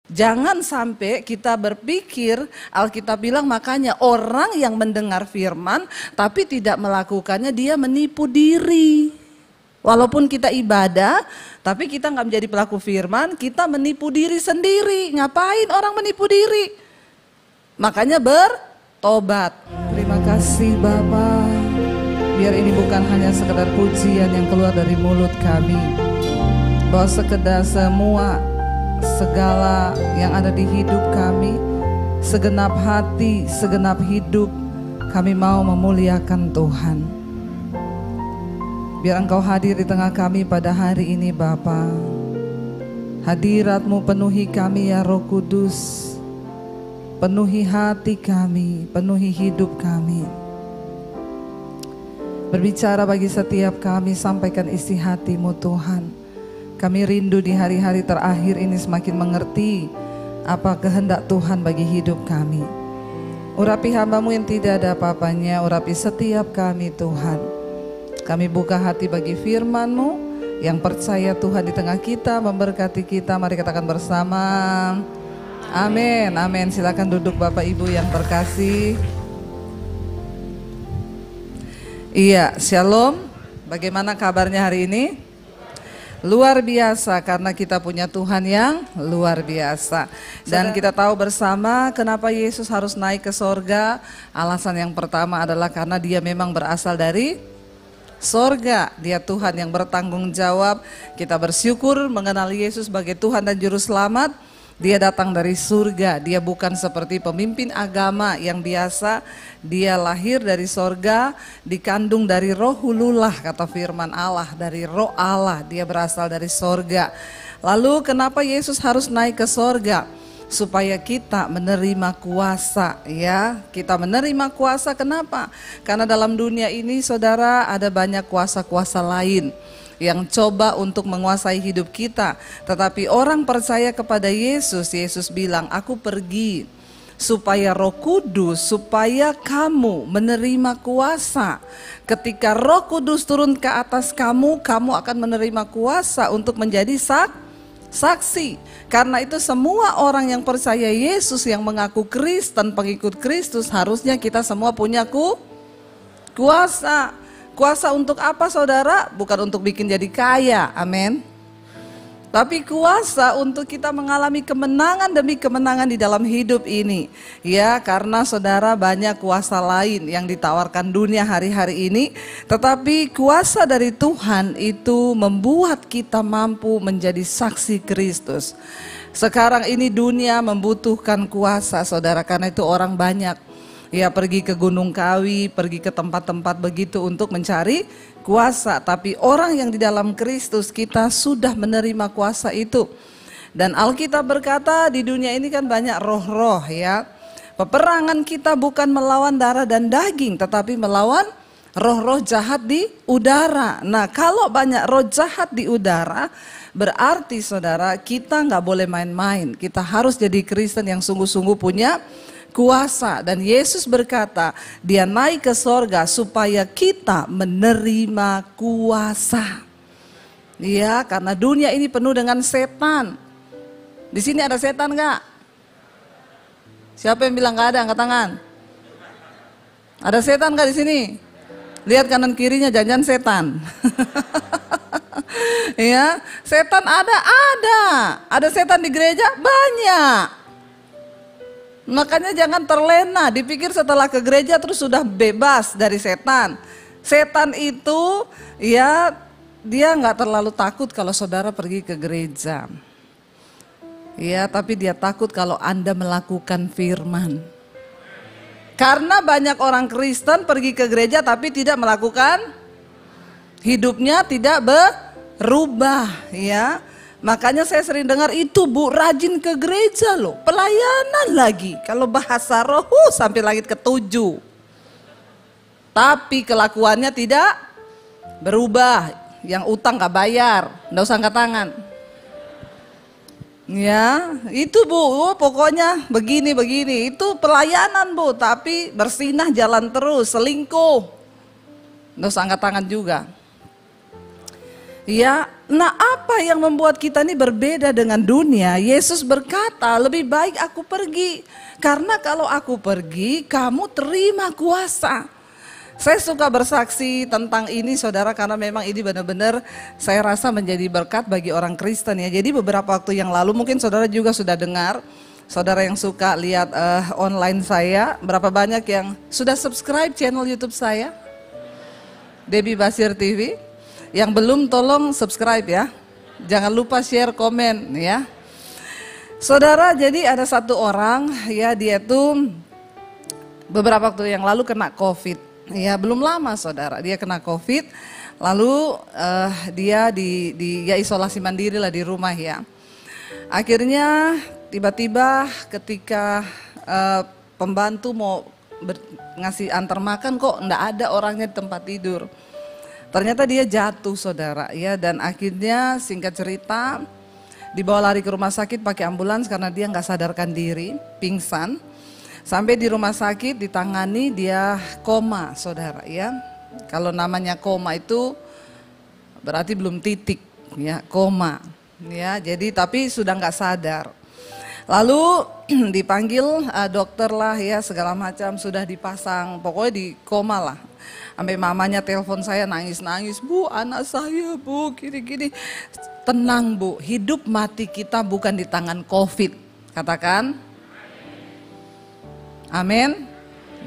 Jangan sampai kita berpikir, Alkitab bilang makanya orang yang mendengar firman tapi tidak melakukannya dia menipu diri. Walaupun kita ibadah tapi kita nggak menjadi pelaku firman, kita menipu diri sendiri. Ngapain orang menipu diri? Makanya bertobat. Terima kasih Bapa. Biar ini bukan hanya sekedar pujian yang keluar dari mulut kami, bahwa sekedar segala yang ada di hidup kami, segenap hati, segenap hidup, kami mau memuliakan Tuhan. Biar Engkau hadir di tengah kami pada hari ini Bapa. Hadirat-Mu penuhi kami ya Roh Kudus. Penuhi hati kami, penuhi hidup kami. Berbicara bagi setiap kami, sampaikan isi hati-Mu Tuhan. Kami rindu di hari-hari terakhir ini semakin mengerti apa kehendak Tuhan bagi hidup kami. Urapi hamba-Mu yang tidak ada apa-apanya, urapi setiap kami Tuhan. Kami buka hati bagi firman-Mu yang percaya Tuhan di tengah kita, memberkati kita. Mari katakan bersama, amin, amin. Silakan duduk Bapak Ibu yang terkasih. Iya, shalom. Bagaimana kabarnya hari ini? Luar biasa karena kita punya Tuhan yang luar biasa. Dan kita tahu bersama kenapa Yesus harus naik ke sorga. Alasan yang pertama adalah karena dia memang berasal dari sorga. Dia Tuhan yang bertanggung jawab. Kita bersyukur mengenal Yesus sebagai Tuhan dan Juru Selamat. Dia datang dari surga, dia bukan seperti pemimpin agama yang biasa. Dia lahir dari sorga, dikandung dari roh hulullah, kata firman Allah, dari roh Allah, dia berasal dari sorga. Lalu kenapa Yesus harus naik ke sorga? Supaya kita menerima kuasa, ya. Kita menerima kuasa, kenapa? Karena dalam dunia ini saudara ada banyak kuasa-kuasa lain yang coba untuk menguasai hidup kita. Tetapi orang percaya kepada Yesus, Yesus bilang, aku pergi supaya Roh Kudus, supaya kamu menerima kuasa. Ketika Roh Kudus turun ke atas kamu, kamu akan menerima kuasa untuk menjadi saksi. Karena itu semua orang yang percaya Yesus, yang mengaku Kristen, pengikut Kristus, harusnya kita semua punya kuasa. Kuasa untuk apa saudara? Bukan untuk bikin jadi kaya, amin. Tapi kuasa untuk kita mengalami kemenangan demi kemenangan di dalam hidup ini. Ya, karena saudara banyak kuasa lain yang ditawarkan dunia hari-hari ini. Tetapi kuasa dari Tuhan itu membuat kita mampu menjadi saksi Kristus. Sekarang ini dunia membutuhkan kuasa saudara, karena itu orang banyak ya pergi ke Gunung Kawi, pergi ke tempat-tempat begitu untuk mencari kuasa. Tapi orang yang di dalam Kristus, kita sudah menerima kuasa itu. Dan Alkitab berkata di dunia ini kan banyak roh-roh ya. Peperangan kita bukan melawan darah dan daging, tetapi melawan roh-roh jahat di udara. Nah, kalau banyak roh jahat di udara, berarti saudara kita nggak boleh main-main. Kita harus jadi Kristen yang sungguh-sungguh punya kuasa. Dan Yesus berkata dia naik ke sorga supaya kita menerima kuasa. Ya, karena dunia ini penuh dengan setan. Di sini ada setan gak? Siapa yang bilang gak ada? Angkat tangan. Ada setan gak di sini? Lihat kanan kirinya, jangan setan. Ya, setan ada. Ada setan di gereja? Banyak. Makanya jangan terlena, dipikir setelah ke gereja terus sudah bebas dari setan. Setan itu ya dia nggak terlalu takut kalau saudara pergi ke gereja. Ya, tapi dia takut kalau Anda melakukan firman. Karena banyak orang Kristen pergi ke gereja tapi tidak melakukan, hidupnya tidak berubah ya. Makanya saya sering dengar itu bu rajin ke gereja loh, pelayanan lagi. Kalau bahasa roh sampai langit ke-7. Tapi kelakuannya tidak berubah. Yang utang gak bayar, gak usah angkat tangan. Ya itu bu, pokoknya begini. Itu pelayanan bu, tapi bersinah jalan terus, selingkuh. Gak usah angkat tangan juga. Ya, nah apa yang membuat kita ini berbeda dengan dunia? Yesus berkata, lebih baik aku pergi. Karena kalau aku pergi, kamu terima kuasa. Saya suka bersaksi tentang ini saudara, karena memang ini benar-benar saya rasa menjadi berkat bagi orang Kristen ya. Jadi beberapa waktu yang lalu mungkin saudara juga sudah dengar, saudara yang suka lihat online saya, berapa banyak yang sudah subscribe channel YouTube saya? Debbie Basir TV. Yang belum tolong subscribe ya. Jangan lupa share, komen ya. Saudara, jadi ada satu orang ya, dia tuh beberapa waktu yang lalu kena COVID. Ya, belum lama saudara, dia kena COVID. Lalu dia ya isolasi mandiri lah di rumah ya. Akhirnya tiba-tiba ketika pembantu mau ngasih antar makan, kok enggak ada orangnya di tempat tidur. Ternyata dia jatuh saudara ya, dan akhirnya singkat cerita dibawa lari ke rumah sakit pakai ambulans karena dia nggak sadarkan diri, pingsan. Sampai di rumah sakit ditangani, dia koma saudara ya. Kalau namanya koma itu berarti belum titik ya, koma ya. Jadi tapi sudah nggak sadar. Lalu dipanggil dokter lah ya, segala macam, sudah dipasang, pokoknya di koma lah. Sampai mamanya telepon saya nangis-nangis, Bu anak saya Bu gini-gini. Tenang Bu, hidup mati kita bukan di tangan COVID. Katakan amin.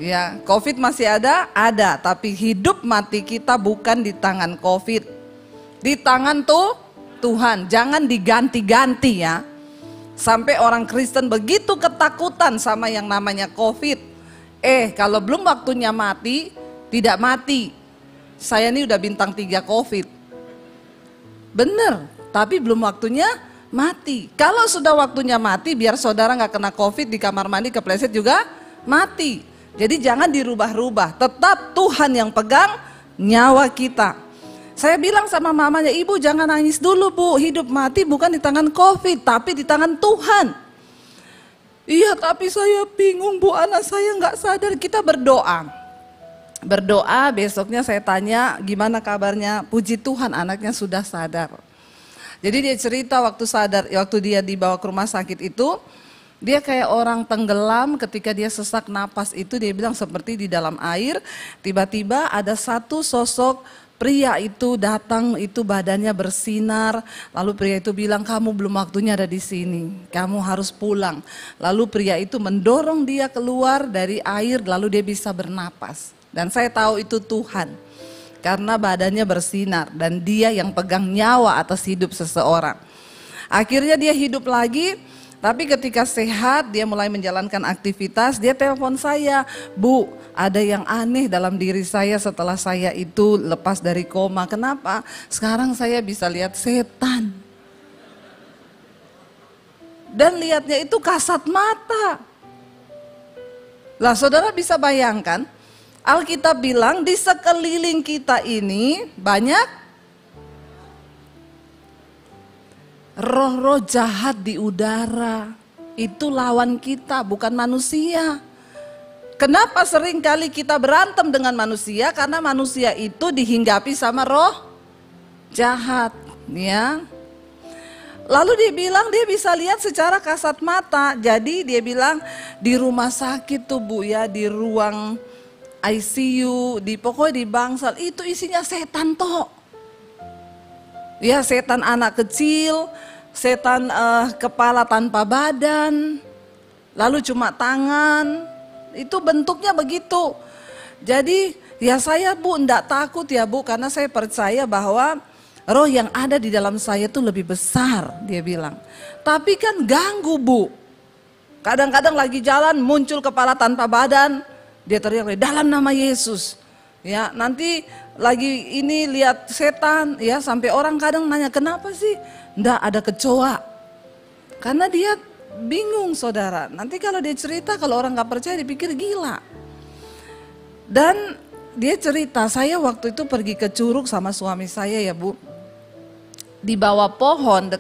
Ya, COVID masih ada, tapi hidup mati kita bukan di tangan COVID. Di tangan tuh Tuhan, jangan diganti-ganti ya. Sampai orang Kristen begitu ketakutan sama yang namanya COVID. Kalau belum waktunya mati, tidak mati. Saya ini udah bintang 3 COVID. Bener, tapi belum waktunya mati. Kalau sudah waktunya mati, biar saudara gak kena COVID di kamar mandi kepleset juga mati. Jadi jangan dirubah-rubah, tetap Tuhan yang pegang nyawa kita. Saya bilang sama mamanya, Ibu jangan nangis dulu Bu, hidup mati bukan di tangan COVID, tapi di tangan Tuhan. Iya tapi saya bingung Bu, anak saya gak sadar. Kita berdoa, besoknya saya tanya gimana kabarnya, puji Tuhan anaknya sudah sadar. Jadi dia cerita waktu dia dibawa ke rumah sakit itu, dia kayak orang tenggelam. Ketika dia sesak napas itu, dia bilang seperti di dalam air. Tiba-tiba ada satu sosok pria itu datang, itu badannya bersinar. Lalu pria itu bilang, kamu belum waktunya ada di sini, kamu harus pulang. Lalu pria itu mendorong dia keluar dari air, lalu dia bisa bernapas. Dan saya tahu itu Tuhan, karena badannya bersinar dan dia yang pegang nyawa atas hidup seseorang. Akhirnya dia hidup lagi, tapi ketika sehat dia mulai menjalankan aktivitas. Dia telepon saya, Bu ada yang aneh dalam diri saya setelah saya itu lepas dari koma. Kenapa? Sekarang saya bisa lihat setan. Dan lihatnya itu kasat mata. Lah saudara bisa bayangkan, Alkitab bilang di sekeliling kita ini banyak roh-roh jahat di udara. Itu lawan kita, bukan manusia. Kenapa seringkali kita berantem dengan manusia? Karena manusia itu dihinggapi sama roh jahat ya. Lalu dia bilang dia bisa lihat secara kasat mata. Jadi dia bilang di rumah sakit tuh Bu ya, di ruang ICU, pokoknya di bangsal itu isinya setan toh. Ya setan anak kecil, setan kepala tanpa badan, lalu cuma tangan, itu bentuknya begitu. Jadi ya saya Bu enggak takut ya Bu, karena saya percaya bahwa roh yang ada di dalam saya itu lebih besar, dia bilang. Tapi kan ganggu Bu. Kadang-kadang lagi jalan muncul kepala tanpa badan, dia teriak dalam nama Yesus. Ya, nanti lagi ini lihat setan ya, sampai orang kadang nanya kenapa sih ndak ada kecoa. Karena dia bingung saudara. Nanti kalau dia cerita, kalau orang gak percaya dipikir gila. Dan dia cerita, saya waktu itu pergi ke Curug sama suami saya ya Bu. Di bawah pohon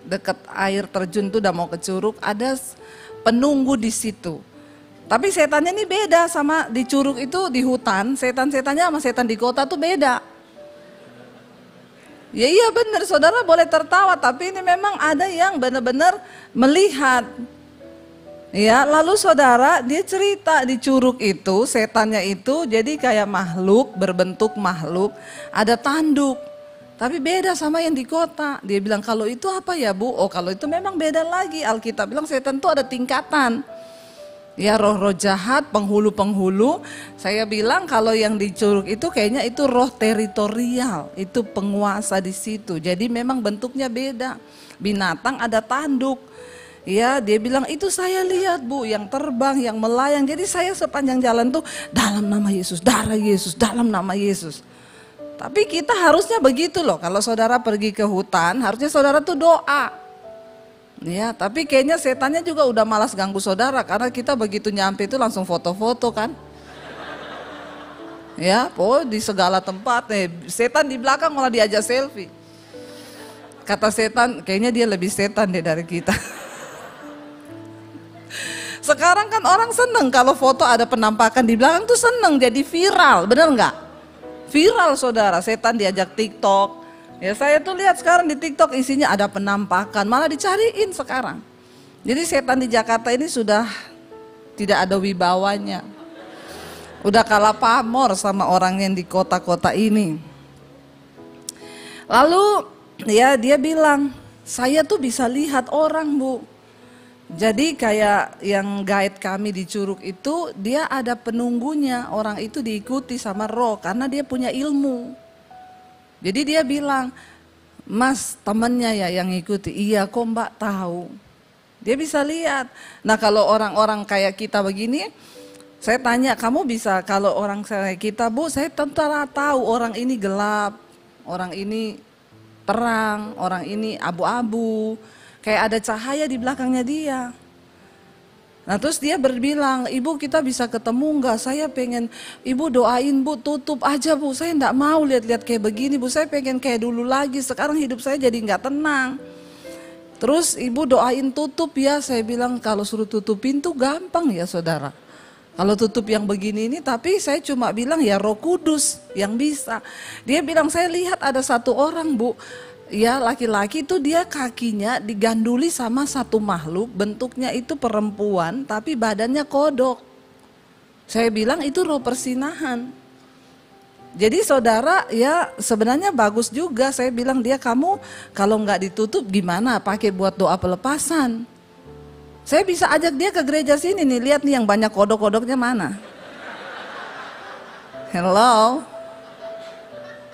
dekat air terjun tuh udah mau ke Curug, ada penunggu di situ. Tapi setannya ini beda sama di Curug itu, di hutan, setan-setannya sama setan di kota tuh beda. Ya iya benar, saudara boleh tertawa, tapi ini memang ada yang benar-benar melihat. Ya, lalu saudara, dia cerita di curug itu, setannya itu jadi kayak makhluk, berbentuk makhluk, ada tanduk. Tapi beda sama yang di kota. Dia bilang, kalau itu apa ya Bu? Oh kalau itu memang beda lagi. Alkitab bilang setan itu ada tingkatan. Ya roh-roh jahat, penghulu-penghulu. Saya bilang kalau yang di curug itu kayaknya itu roh teritorial. Itu penguasa di situ. Jadi memang bentuknya beda. Binatang ada tanduk. Ya dia bilang itu saya lihat Bu, yang terbang, yang melayang. Jadi saya sepanjang jalan tuh dalam nama Yesus, darah Yesus, dalam nama Yesus. Tapi kita harusnya begitu loh, kalau saudara pergi ke hutan harusnya saudara tuh doa. Ya, tapi kayaknya setannya juga udah malas ganggu saudara karena kita begitu nyampe itu langsung foto-foto kan. Ya, di segala tempat setan di belakang malah diajak selfie. Kata setan, kayaknya dia lebih setan deh dari kita. Sekarang kan orang seneng kalau foto ada penampakan di belakang tuh seneng, jadi viral, bener nggak? Viral saudara, setan diajak TikTok. Ya saya tuh lihat sekarang di TikTok isinya ada penampakan, malah dicariin sekarang. Jadi setan di Jakarta ini sudah tidak ada wibawanya. Udah kalah pamor sama orang yang di kota-kota ini. Lalu ya dia bilang, saya tuh bisa lihat orang Bu. Jadi kayak yang guide kami di curug itu, dia ada penunggunya, orang itu diikuti sama roh karena dia punya ilmu. Jadi dia bilang, Mas temennya ya yang ikuti, iya kok Mbak tahu. Dia bisa lihat. Nah kalau orang-orang kayak kita begini, saya tanya kamu bisa, kalau orang kayak kita Bu, saya tentara tahu orang ini gelap, orang ini terang, orang ini abu-abu. Kayak ada cahaya di belakangnya dia. Nah terus dia berbilang, Ibu kita bisa ketemu enggak? Saya pengen, Ibu doain Bu, tutup aja Bu. Saya enggak mau lihat-lihat kayak begini Bu. Saya pengen kayak dulu lagi, sekarang hidup saya jadi enggak tenang. Terus Ibu doain tutup ya. Saya bilang kalau suruh tutup pintu gampang ya saudara. Kalau tutup yang begini ini, tapi saya cuma bilang ya Roh Kudus yang bisa. Dia bilang saya lihat ada satu orang Bu. Ya laki-laki itu dia kakinya diganduli sama satu makhluk, bentuknya itu perempuan tapi badannya kodok. Saya bilang itu roh persinahan. Jadi saudara ya sebenarnya bagus juga, saya bilang dia kamu kalau nggak ditutup gimana pakai buat doa pelepasan. Saya bisa ajak dia ke gereja sini nih, lihat nih yang banyak kodok-kodoknya mana. Hello.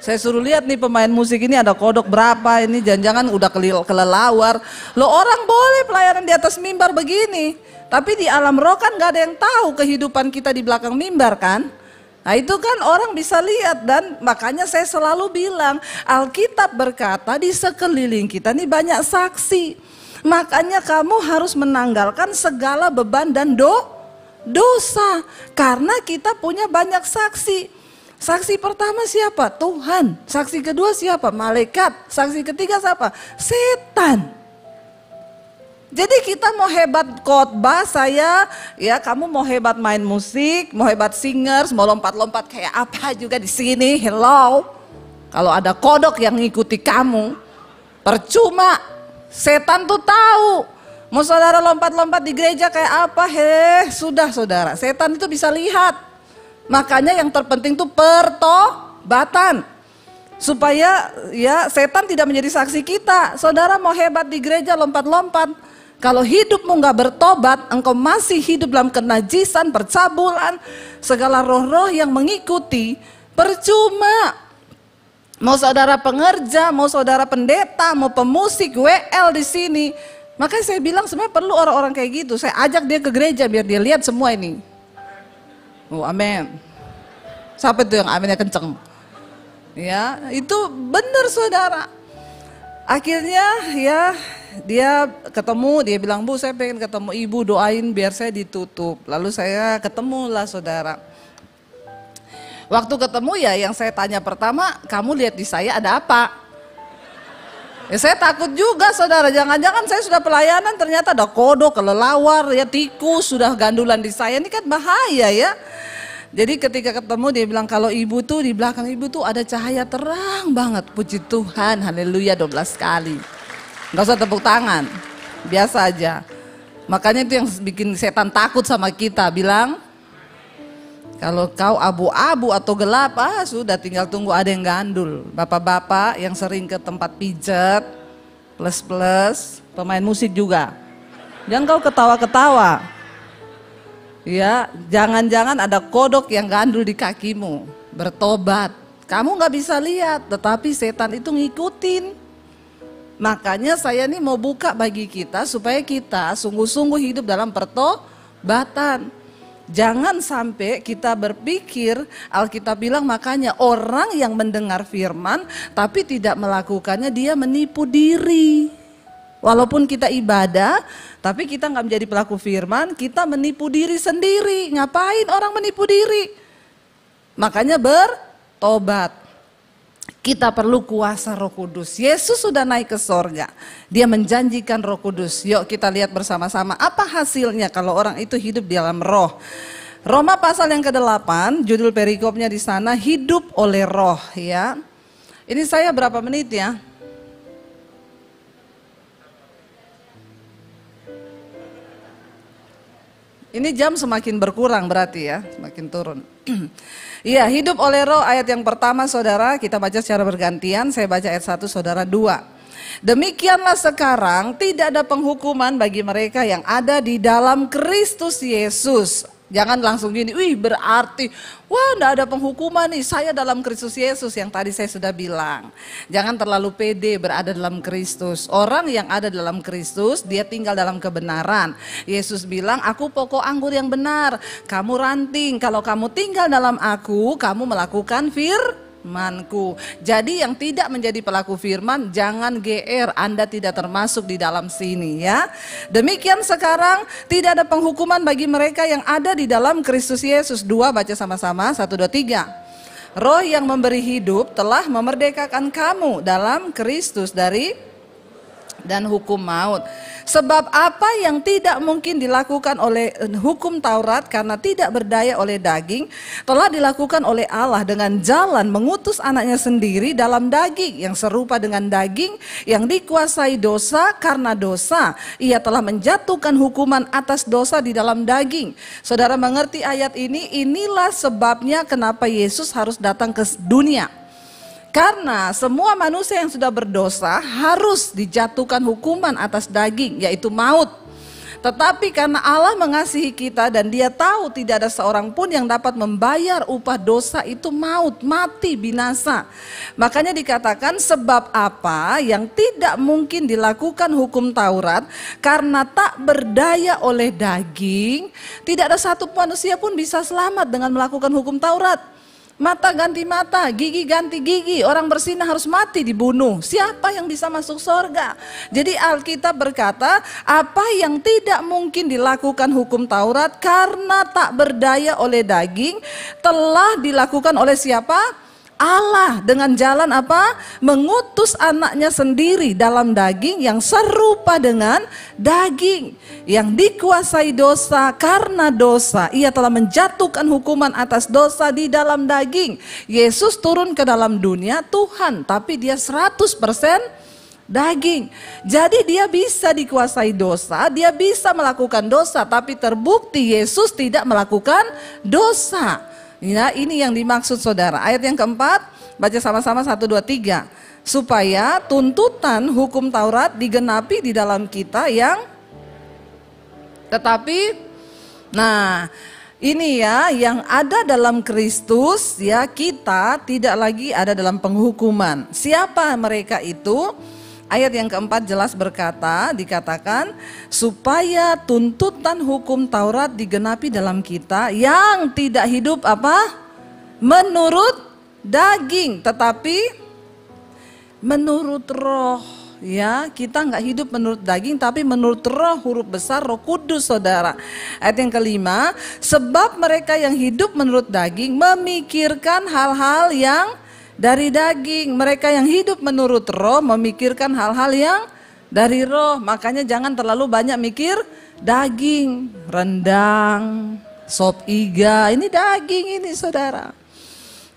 Saya suruh lihat nih pemain musik ini ada kodok berapa, ini jangan-jangan udah kelelawar. Loh orang boleh pelayanan di atas mimbar begini, tapi di alam roh kan gak ada yang tahu kehidupan kita di belakang mimbar kan. Nah itu kan orang bisa lihat dan makanya saya selalu bilang Alkitab berkata di sekeliling kita nih banyak saksi. Makanya kamu harus menanggalkan segala beban dan dosa karena kita punya banyak saksi. Saksi pertama siapa? Tuhan. Saksi kedua siapa? Malaikat. Saksi ketiga siapa? Setan. Jadi kita mau hebat khotbah saya, ya kamu mau hebat main musik, mau hebat singers, mau lompat-lompat kayak apa juga di sini. Hello. Kalau ada kodok yang ngikuti kamu, percuma. Setan tuh tahu. Mau saudara lompat-lompat di gereja kayak apa? Sudah saudara. Setan itu bisa lihat. Makanya yang terpenting tuh pertobatan. Supaya ya setan tidak menjadi saksi kita. Saudara mau hebat di gereja lompat-lompat. Kalau hidupmu gak bertobat, engkau masih hidup dalam kenajisan, percabulan, segala roh-roh yang mengikuti, percuma. Mau saudara pengerja, mau saudara pendeta, mau pemusik, WL di sini. Makanya saya bilang sebenarnya perlu orang-orang kayak gitu. Saya ajak dia ke gereja biar dia lihat semua ini. Oh amin. Siapa itu yang aminnya kenceng? Ya itu benar saudara. Akhirnya ya dia ketemu, dia bilang Bu saya pengen ketemu Ibu, doain biar saya ditutup. Lalu saya ketemulah saudara. Waktu ketemu ya yang saya tanya pertama, kamu lihat di saya ada apa? Ya saya takut juga saudara, jangan-jangan saya sudah pelayanan ternyata ada kodok, kelelawar, ya tikus sudah gandulan di saya, ini kan bahaya ya. Jadi ketika ketemu dia bilang kalau ibu tuh di belakang ibu tuh ada cahaya terang banget. Puji Tuhan, haleluya 12 kali. Gak usah tepuk tangan, biasa aja. Makanya itu yang bikin setan takut sama kita, bilang kalau kau abu-abu atau gelap, sudah tinggal tunggu ada yang gandul. Bapak-bapak yang sering ke tempat pijet, plus-plus, pemain musik juga. Jangan kau ketawa-ketawa. Ya, jangan-jangan ada kodok yang gandul di kakimu. Bertobat. Kamu gak bisa lihat, tetapi setan itu ngikutin. Makanya saya nih mau buka bagi kita supaya kita sungguh-sungguh hidup dalam pertobatan. Jangan sampai kita berpikir, Alkitab bilang makanya orang yang mendengar firman tapi tidak melakukannya dia menipu diri. Walaupun kita ibadah tapi kita nggak menjadi pelaku firman, kita menipu diri sendiri. Ngapain orang menipu diri? Makanya bertobat. Kita perlu kuasa Roh Kudus. Yesus sudah naik ke sorga. Dia menjanjikan Roh Kudus. Yuk kita lihat bersama-sama apa hasilnya kalau orang itu hidup di dalam roh. Roma pasal yang ke-8, judul perikopnya di sana hidup oleh roh ya. Ini saya berapa menit ya? Ini jam semakin berkurang berarti ya, semakin turun. Iya, hidup oleh roh ayat yang pertama saudara, kita baca secara bergantian, saya baca ayat 1, saudara 2. Demikianlah sekarang tidak ada penghukuman bagi mereka yang ada di dalam Kristus Yesus. Jangan langsung gini, wih berarti, wah enggak ada penghukuman nih, saya dalam Kristus Yesus yang tadi saya sudah bilang. Jangan terlalu pede berada dalam Kristus. Orang yang ada dalam Kristus, dia tinggal dalam kebenaran. Yesus bilang, aku pokok anggur yang benar, kamu ranting. Kalau kamu tinggal dalam aku, kamu melakukan firmanku. Jadi yang tidak menjadi pelaku firman, jangan GR, Anda tidak termasuk di dalam sini ya. Demikian sekarang tidak ada penghukuman bagi mereka yang ada di dalam Kristus Yesus. 2 baca sama-sama, 1, 2, 3. Roh yang memberi hidup telah memerdekakan kamu dalam Kristus dari dan hukum maut. Sebab apa yang tidak mungkin dilakukan oleh hukum Taurat karena tidak berdaya oleh daging, telah dilakukan oleh Allah dengan jalan mengutus anaknya sendiri dalam daging yang serupa dengan daging yang dikuasai dosa karena dosa. Ia telah menjatuhkan hukuman atas dosa di dalam daging. Saudara mengerti ayat ini? Inilah sebabnya kenapa Yesus harus datang ke dunia. Karena semua manusia yang sudah berdosa harus dijatuhkan hukuman atas daging, yaitu maut. Tetapi karena Allah mengasihi kita dan Dia tahu tidak ada seorang pun yang dapat membayar upah dosa itu maut, mati, binasa. Makanya dikatakan sebab apa yang tidak mungkin dilakukan hukum Taurat karena tak berdaya oleh daging, tidak ada satu manusia pun bisa selamat dengan melakukan hukum Taurat. Mata ganti mata, gigi ganti gigi, orang bersinah harus mati dibunuh. Siapa yang bisa masuk surga? Jadi Alkitab berkata, apa yang tidak mungkin dilakukan hukum Taurat karena tak berdaya oleh daging, telah dilakukan oleh siapa? Allah dengan jalan apa? Mengutus anaknya sendiri dalam daging yang serupa dengan daging. Yang dikuasai dosa karena dosa. Ia telah menjatuhkan hukuman atas dosa di dalam daging. Yesus turun ke dalam dunia Tuhan, tapi dia 100% daging. Jadi dia bisa dikuasai dosa, dia bisa melakukan dosa, tapi terbukti Yesus tidak melakukan dosa. Ya, ini yang dimaksud saudara. Ayat yang keempat, baca sama-sama 1, 2, 3. Supaya tuntutan hukum Taurat digenapi di dalam kita yang tetapi, nah ini ya yang ada dalam Kristus ya, kita tidak lagi ada dalam penghukuman. Siapa mereka itu? Ayat yang keempat jelas berkata, dikatakan supaya tuntutan hukum Taurat digenapi dalam kita yang tidak hidup apa? Menurut daging, tetapi menurut roh. Ya, kita nggak hidup menurut daging, tapi menurut roh, huruf besar Roh Kudus, saudara. Ayat yang kelima, sebab mereka yang hidup menurut daging memikirkan hal-hal yang dari daging. Mereka yang hidup menurut roh memikirkan hal-hal yang dari roh. Makanya jangan terlalu banyak mikir daging, rendang, sop iga, ini daging ini saudara.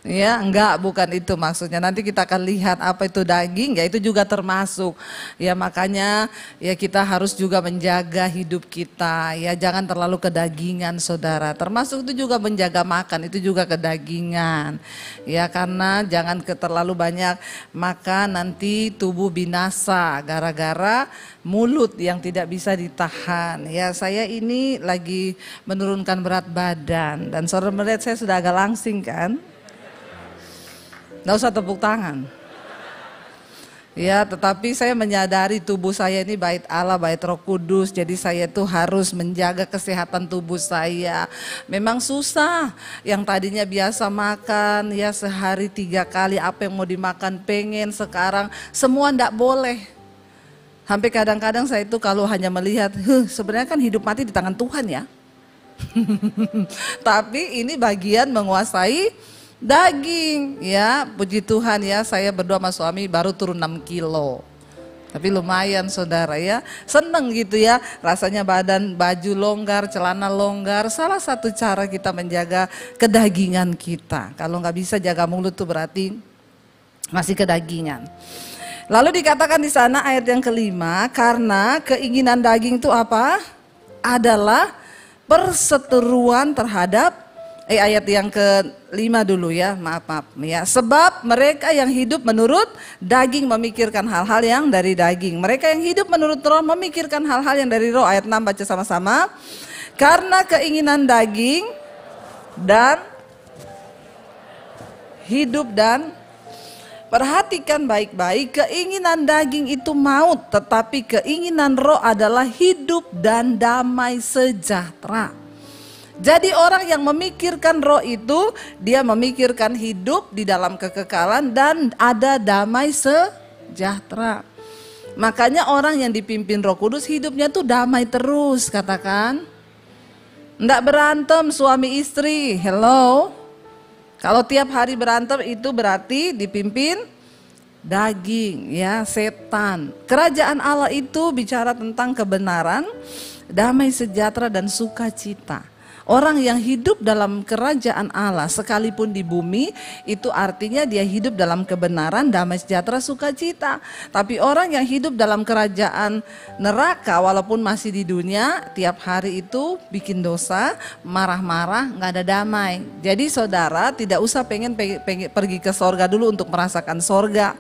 Ya, enggak, bukan itu maksudnya. Nanti kita akan lihat apa itu daging, ya itu juga termasuk. Ya makanya ya kita harus juga menjaga hidup kita. Ya jangan terlalu kedagingan saudara. Termasuk itu juga menjaga makan, itu juga kedagingan. Ya karena jangan terlalu banyak makan, nanti tubuh binasa gara-gara mulut yang tidak bisa ditahan. Ya saya ini lagi menurunkan berat badan dan saudara melihat saya sudah agak langsing kan? Nggak usah tepuk tangan. Ya, tetapi saya menyadari tubuh saya ini bait Allah, bait Roh Kudus. Jadi saya tuh harus menjaga kesehatan tubuh saya. Memang susah. Yang tadinya biasa makan ya sehari 3 kali apa yang mau dimakan pengen, sekarang semua ndak boleh. Sampai kadang-kadang saya itu kalau hanya melihat, sebenarnya kan hidup mati di tangan Tuhan ya. Tapi ini bagian menguasai daging ya, puji Tuhan ya, saya berdua sama suami baru turun 6 kilo. Tapi lumayan saudara ya, seneng gitu ya, rasanya badan baju longgar, celana longgar. Salah satu cara kita menjaga kedagingan kita. Kalau nggak bisa jaga mulut tuh berarti masih kedagingan. Lalu dikatakan di sana ayat yang kelima, karena keinginan daging itu apa? Adalah perseteruan terhadap ayat yang kelima dulu ya, maaf ya. Sebab mereka yang hidup menurut daging memikirkan hal-hal yang dari daging. Mereka yang hidup menurut roh memikirkan hal-hal yang dari roh. Ayat 6 baca sama-sama. Karena keinginan daging dan hidup dan perhatikan baik-baik, keinginan daging itu maut, tetapi keinginan roh adalah hidup dan damai sejahtera. Jadi orang yang memikirkan roh itu, dia memikirkan hidup di dalam kekekalan dan ada damai sejahtera. Makanya orang yang dipimpin Roh Kudus hidupnya tuh damai terus, katakan. Nggak berantem suami istri, hello. Kalau tiap hari berantem itu berarti dipimpin daging ya, setan. Kerajaan Allah itu bicara tentang kebenaran, damai sejahtera dan sukacita. Orang yang hidup dalam kerajaan Allah sekalipun di bumi itu artinya dia hidup dalam kebenaran, damai sejahtera, sukacita. Tapi orang yang hidup dalam kerajaan neraka walaupun masih di dunia tiap hari itu bikin dosa, marah-marah, nggak ada damai. Jadi saudara tidak usah pengen pergi ke sorga dulu untuk merasakan sorga.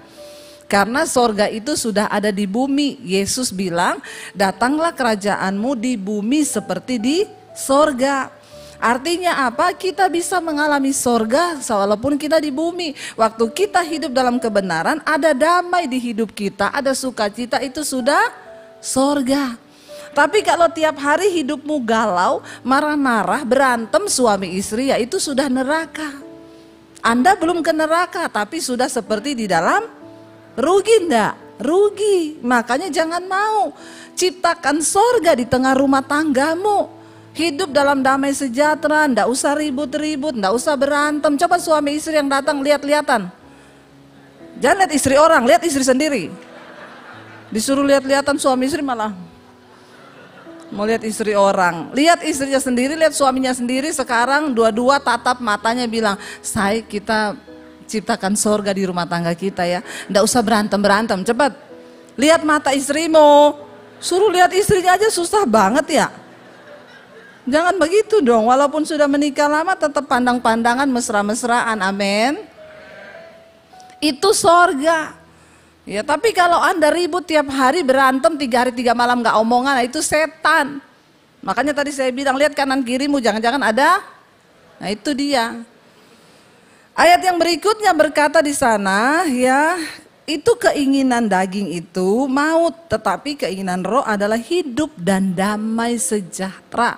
Karena sorga itu sudah ada di bumi. Yesus bilang datanglah kerajaanmu di bumi seperti di sorga. Artinya apa? Kita bisa mengalami sorga walaupun kita di bumi. Waktu kita hidup dalam kebenaran, ada damai di hidup kita, ada sukacita, itu sudah sorga. Tapi kalau tiap hari hidupmu galau, marah-marah, berantem suami istri, ya itu sudah neraka. Anda belum ke neraka, tapi sudah seperti di dalam rugi enggak? Rugi. Makanya jangan mau. Ciptakan sorga di tengah rumah tanggamu. Hidup dalam damai sejahtera, ndak usah ribut-ribut, ndak usah berantem. Coba suami istri yang datang lihat-lihatan. Jangan lihat istri orang, lihat istri sendiri. Disuruh lihat-lihatan suami istri malah mau lihat istri orang. Lihat istrinya sendiri, lihat suaminya sendiri. Sekarang dua-dua tatap matanya bilang, "Say, kita ciptakan sorga di rumah tangga kita ya. Ndak usah berantem-berantem, cepat. Lihat mata istrimu." Suruh lihat istrinya aja susah banget ya. Jangan begitu dong, walaupun sudah menikah lama tetap pandang-pandangan mesra-mesraan, amin. Itu sorga. Ya, tapi kalau Anda ribut tiap hari, berantem 3 hari 3 malam gak omongan, nah itu setan. Makanya tadi saya bilang lihat kanan kirimu, jangan-jangan ada. Nah itu dia. Ayat yang berikutnya berkata di sana ya, itu keinginan daging itu maut, tetapi keinginan roh adalah hidup dan damai sejahtera.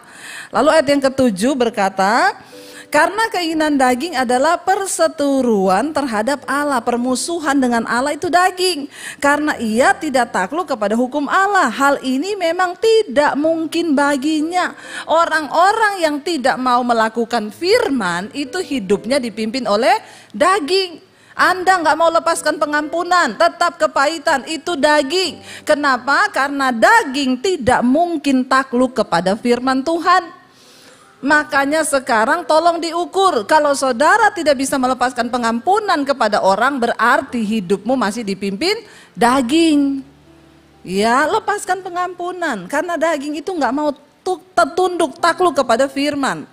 Lalu ayat yang ke-7 berkata, karena keinginan daging adalah perseteruan terhadap Allah, permusuhan dengan Allah itu daging. Karena ia tidak takluk kepada hukum Allah. Hal ini memang tidak mungkin baginya. Orang-orang yang tidak mau melakukan firman itu hidupnya dipimpin oleh daging. Anda nggak mau lepaskan pengampunan, tetap kepahitan, itu daging. Kenapa? Karena daging tidak mungkin takluk kepada firman Tuhan. Makanya sekarang tolong diukur. Kalau saudara tidak bisa melepaskan pengampunan kepada orang, berarti hidupmu masih dipimpin daging. Ya, lepaskan pengampunan. Karena daging itu nggak mau tunduk takluk kepada firman.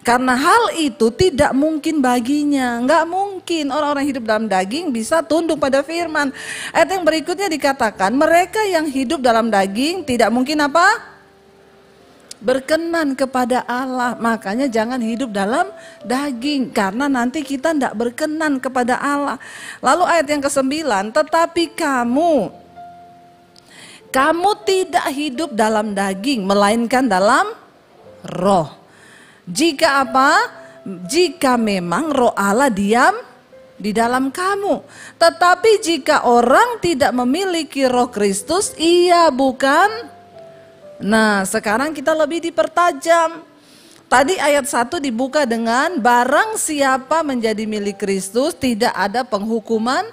Karena hal itu tidak mungkin baginya. Nggak mungkin orang-orang hidup dalam daging bisa tunduk pada firman. Ayat yang berikutnya dikatakan, mereka yang hidup dalam daging tidak mungkin apa? Berkenan kepada Allah. Makanya jangan hidup dalam daging, karena nanti kita tidak berkenan kepada Allah. Lalu ayat yang ke-9, tetapi kamu tidak hidup dalam daging, melainkan dalam roh. Jika apa? Jika memang roh Allah diam di dalam kamu. Tetapi jika orang tidak memiliki roh Kristus, ia bukan. Nah, sekarang kita lebih dipertajam. Tadi ayat 1 dibuka dengan barang siapa menjadi milik Kristus, tidak ada penghukuman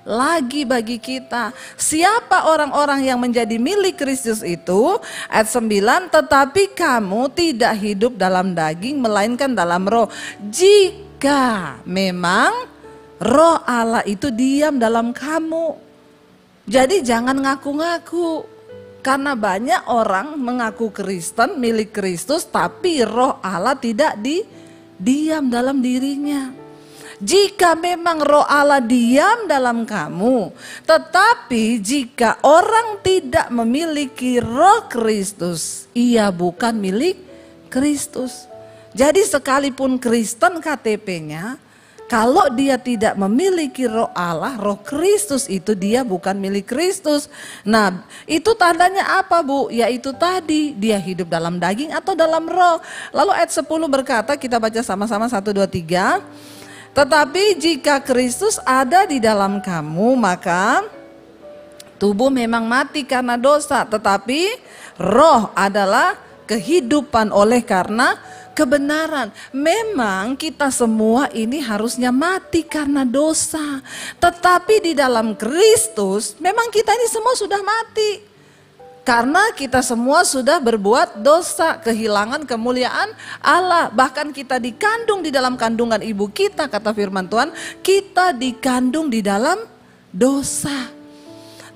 lagi bagi kita. Siapa orang-orang yang menjadi milik Kristus itu? Ayat 9, tetapi kamu tidak hidup dalam daging melainkan dalam roh. Jika memang roh Allah itu diam dalam kamu. Jadi jangan ngaku-ngaku. Karena banyak orang mengaku Kristen, milik Kristus, tapi roh Allah tidak diam dalam dirinya. Jika memang roh Allah diam dalam kamu, tetapi jika orang tidak memiliki roh Kristus, ia bukan milik Kristus. Jadi sekalipun Kristen KTP-nya, kalau dia tidak memiliki roh Allah, roh Kristus itu dia bukan milik Kristus. Nah, itu tandanya apa, Bu? Yaitu tadi, dia hidup dalam daging atau dalam roh. Lalu ayat 10 berkata, kita baca sama-sama 1, 2, 3. Tetapi jika Kristus ada di dalam kamu, maka tubuh memang mati karena dosa, tetapi roh adalah kehidupan oleh karena kebenaran. Memang kita semua ini harusnya mati karena dosa. Tetapi di dalam Kristus memang kita ini semua sudah mati. Karena kita semua sudah berbuat dosa, kehilangan kemuliaan Allah. Bahkan kita dikandung di dalam kandungan ibu kita, kata firman Tuhan, kita dikandung di dalam dosa.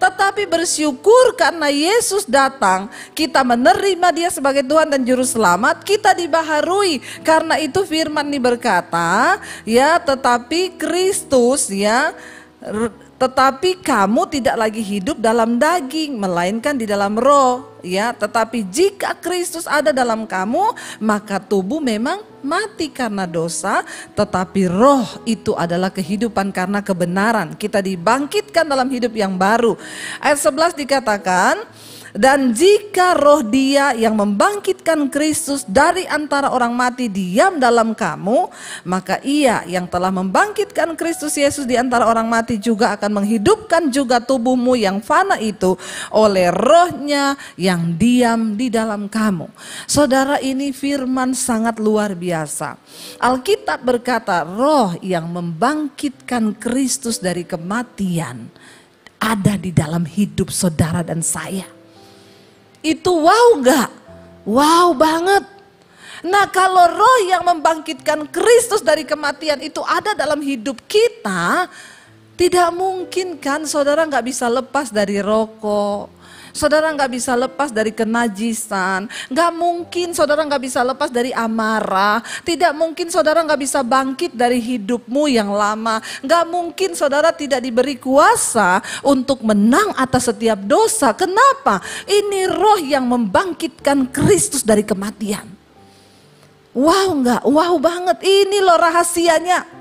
Tetapi bersyukur karena Yesus datang, kita menerima dia sebagai Tuhan dan Juru Selamat, kita dibaharui. Karena itu firman ini berkata, ya tetapi Kristus ya, tetapi kamu tidak lagi hidup dalam daging, melainkan di dalam roh. Ya, tetapi jika Kristus ada dalam kamu, maka tubuh memang mati karena dosa, tetapi roh itu adalah kehidupan karena kebenaran. Kita dibangkitkan dalam hidup yang baru. Ayat 11 dikatakan, dan jika roh dia yang membangkitkan Kristus dari antara orang mati diam dalam kamu, maka ia yang telah membangkitkan Kristus Yesus di antara orang mati juga akan menghidupkan juga tubuhmu yang fana itu oleh rohnya yang diam di dalam kamu. Saudara, ini firman sangat luar biasa. Alkitab berkata roh yang membangkitkan Kristus dari kematian ada di dalam hidup saudara dan saya. Itu wow gak? Wow banget. Nah, kalau roh yang membangkitkan Kristus dari kematian itu ada dalam hidup kita, tidak mungkin kan saudara gak bisa lepas dari rokok. Saudara gak bisa lepas dari kenajisan. Gak mungkin saudara gak bisa lepas dari amarah. Tidak mungkin saudara gak bisa bangkit dari hidupmu yang lama. Gak mungkin saudara tidak diberi kuasa untuk menang atas setiap dosa. Kenapa? Ini roh yang membangkitkan Kristus dari kematian. Wow gak? Wow banget. Ini loh rahasianya.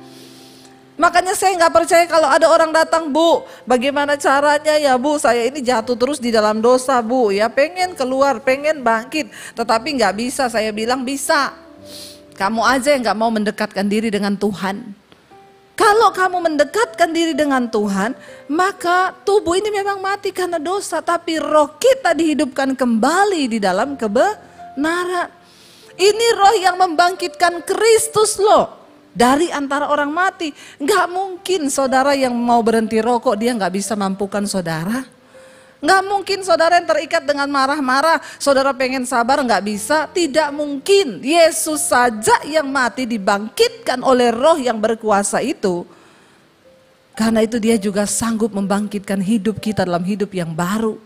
Makanya saya nggak percaya kalau ada orang datang, Bu, bagaimana caranya ya Bu, saya ini jatuh terus di dalam dosa Bu, ya pengen keluar, pengen bangkit, tetapi nggak bisa. Saya bilang bisa, kamu aja yang nggak mau mendekatkan diri dengan Tuhan. Kalau kamu mendekatkan diri dengan Tuhan, maka tubuh ini memang mati karena dosa, tapi roh kita dihidupkan kembali di dalam kebenaran. Ini roh yang membangkitkan Kristus loh. Dari antara orang mati. Gak mungkin saudara yang mau berhenti rokok dia gak bisa mampukan saudara. Nggak mungkin saudara yang terikat dengan marah-marah, saudara pengen sabar, nggak bisa, tidak mungkin. Yesus saja yang mati dibangkitkan oleh Roh yang berkuasa itu. Karena itu dia juga sanggup membangkitkan hidup kita dalam hidup yang baru.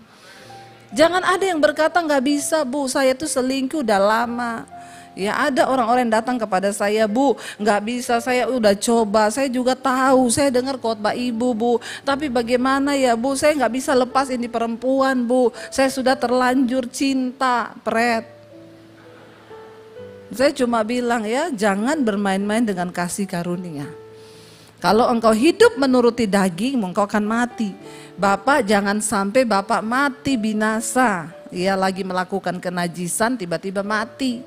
Jangan ada yang berkata nggak bisa Bu, saya tuh selingkuh udah lama. Ya ada orang-orang yang datang kepada saya, Bu, nggak bisa, saya udah coba, saya juga tahu, saya dengar khotbah Ibu, Bu, tapi bagaimana ya Bu, saya nggak bisa lepas ini perempuan, Bu, saya sudah terlanjur cinta, pret. Saya cuma bilang ya, jangan bermain-main dengan kasih karunia. Kalau engkau hidup menuruti daging, engkau akan mati. Bapak jangan sampai Bapak mati binasa, ia lagi melakukan kenajisan tiba-tiba mati.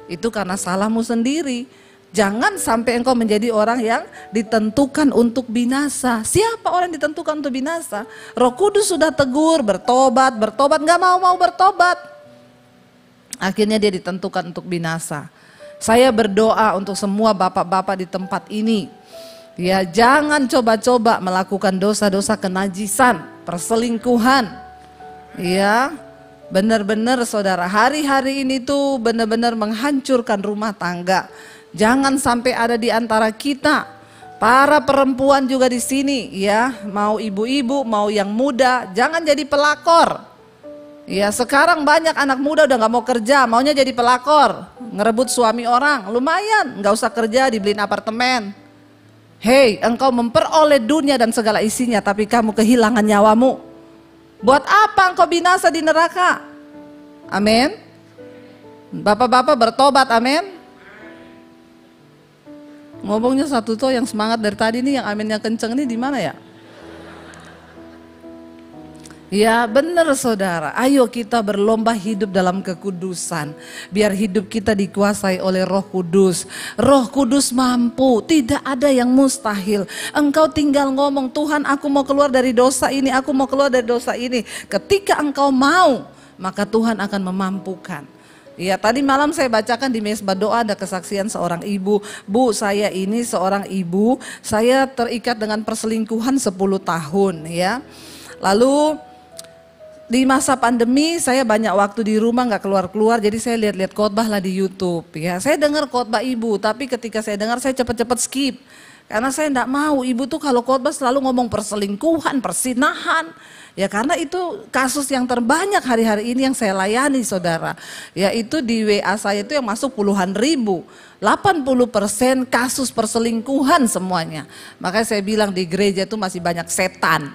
Itu karena salahmu sendiri. Jangan sampai engkau menjadi orang yang ditentukan untuk binasa. Siapa orang yang ditentukan untuk binasa? Roh Kudus sudah tegur, bertobat, gak mau bertobat. Akhirnya dia ditentukan untuk binasa. Saya berdoa untuk semua bapak-bapak di tempat ini. Ya, jangan coba-coba melakukan dosa-dosa kenajisan, perselingkuhan. Ya, benar-benar saudara, hari-hari ini tuh benar-benar menghancurkan rumah tangga. Jangan sampai ada di antara kita, para perempuan juga di sini ya, mau ibu-ibu, mau yang muda, jangan jadi pelakor. Ya, sekarang banyak anak muda udah gak mau kerja, maunya jadi pelakor, ngerebut suami orang, lumayan, gak usah kerja, dibeliin apartemen. Hei, engkau memperoleh dunia dan segala isinya, tapi kamu kehilangan nyawamu. Buat apa engkau binasa di neraka? Amin. Bapak-bapak bertobat, amin. Ngomongnya satu tuh yang semangat dari tadi nih, yang aminnya kenceng nih di mana ya? Ya benar saudara, ayo kita berlomba hidup dalam kekudusan. Biar hidup kita dikuasai oleh Roh Kudus. Roh Kudus mampu, tidak ada yang mustahil. Engkau tinggal ngomong, Tuhan aku mau keluar dari dosa ini, aku mau keluar dari dosa ini. Ketika engkau mau, maka Tuhan akan memampukan. Ya tadi malam saya bacakan di mesbah doa ada kesaksian seorang ibu. Bu, saya ini seorang ibu, saya terikat dengan perselingkuhan 10 tahun ya. Lalu di masa pandemi saya banyak waktu di rumah nggak keluar-keluar, jadi saya lihat-lihat khotbah lah di YouTube ya. Saya dengar khotbah ibu, tapi ketika saya dengar saya cepet-cepet skip. Karena saya enggak mau, ibu tuh kalau khotbah selalu ngomong perselingkuhan, persinahan. Ya karena itu kasus yang terbanyak hari-hari ini yang saya layani saudara. Yaitu di WA saya itu yang masuk puluhan ribu. 80% kasus perselingkuhan semuanya. Makanya saya bilang di gereja itu masih banyak setan.